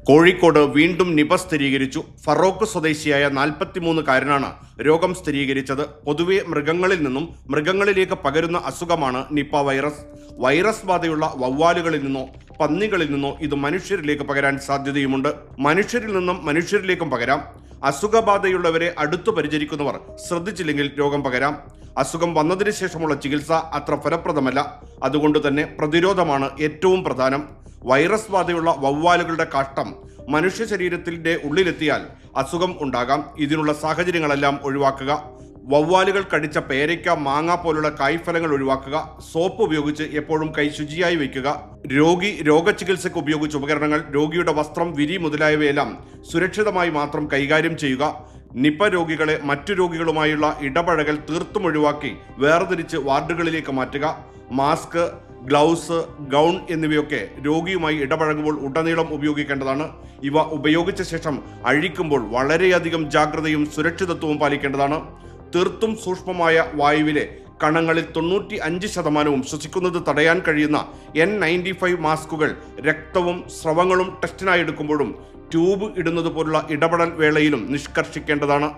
കോഴിക്കോട് വീണ്ടും നിപ സ്ഥിരീകരിച്ചു. ഫറോക്ക് സ്വദേശിയായ 43-കാരനാണ് രോഗം സ്ഥിരീകരിച്ചത്. പൊതുവെ മൃഗങ്ങളിൽ നിന്നും മൃഗങ്ങളിലേക്ക് പകരുന്ന അസുഖമാണ് നിപ വൈറസ്. വൈറസ് ബാധയുള്ള വവ്വാലുകളിൽ നിന്നോ പന്നികളിൽ നിന്നോ ഇത് മനുഷ്യരിലേക്ക് പകരാൻ സാധ്യതയുമുണ്ട്. മനുഷ്യരിൽ നിന്നും മനുഷ്യരിലേക്കും പകരാം. അസുഖബാധയുള്ളവരെ അടുത്തു പരിചരിക്കുന്നവർ ശ്രദ്ധിച്ചില്ലെങ്കിൽ രോഗം പകരാം. അസുഖം വന്നതിന് ശേഷമുള്ള ചികിത്സ അത്ര ഫലപ്രദമല്ല. അതുകൊണ്ട് തന്നെ പ്രതിരോധമാണ് ഏറ്റവും പ്രധാനം. വൈറസ് ബാധയുള്ള വവ്വാലുകളുടെ കാഷ്ടം മനുഷ്യ ശരീരത്തിന്റെ ഉള്ളിലെത്തിയാൽ അസുഖം ഉണ്ടാകാം. ഇതിനുള്ള സാഹചര്യങ്ങളെല്ലാം ഒഴിവാക്കുക. വവ്വാലുകൾ കടിച്ച പേരയ്ക്ക, മാങ്ങ പോലുള്ള കായ്ഫലങ്ങൾ ഒഴിവാക്കുക. സോപ്പ് ഉപയോഗിച്ച് എപ്പോഴും കൈ ശുചിയായി വയ്ക്കുക. രോഗചികിത്സയ്ക്ക് ഉപയോഗിച്ച ഉപകരണങ്ങൾ, രോഗിയുടെ വസ്ത്രം, വിരി മുതലായവയെല്ലാം സുരക്ഷിതമായി മാത്രം കൈകാര്യം ചെയ്യുക. നിപ രോഗികളെ മറ്റു രോഗികളുമായുള്ള ഇടപഴകൽ തീർത്തും ഒഴിവാക്കി വേർതിരിച്ച് വാർഡുകളിലേക്ക് മാറ്റുക. മാസ്ക്, ഗ്ലൗസ്, ഗൗൺ എന്നിവയൊക്കെ രോഗിയുമായി ഇടപഴകുമ്പോൾ ഉടനീളം ഉപയോഗിക്കേണ്ടതാണ്. ഇവ ഉപയോഗിച്ച ശേഷം അഴിക്കുമ്പോൾ വളരെയധികം ജാഗ്രതയും സുരക്ഷിതത്വവും പാലിക്കേണ്ടതാണ്. തീർത്തും സൂക്ഷ്മമായ വായുവിലെ കണങ്ങളിൽ 95% ശ്വസിക്കുന്നത് തടയാൻ കഴിയുന്ന N95 മാസ്കുകൾ രക്തവും സ്രവങ്ങളും ടെസ്റ്റിനായി എടുക്കുമ്പോഴും ട്യൂബ് ഇടുന്നത് പോലുള്ള ഇടപെടൽ വേളയിലും നിഷ്കർഷിക്കേണ്ടതാണ്.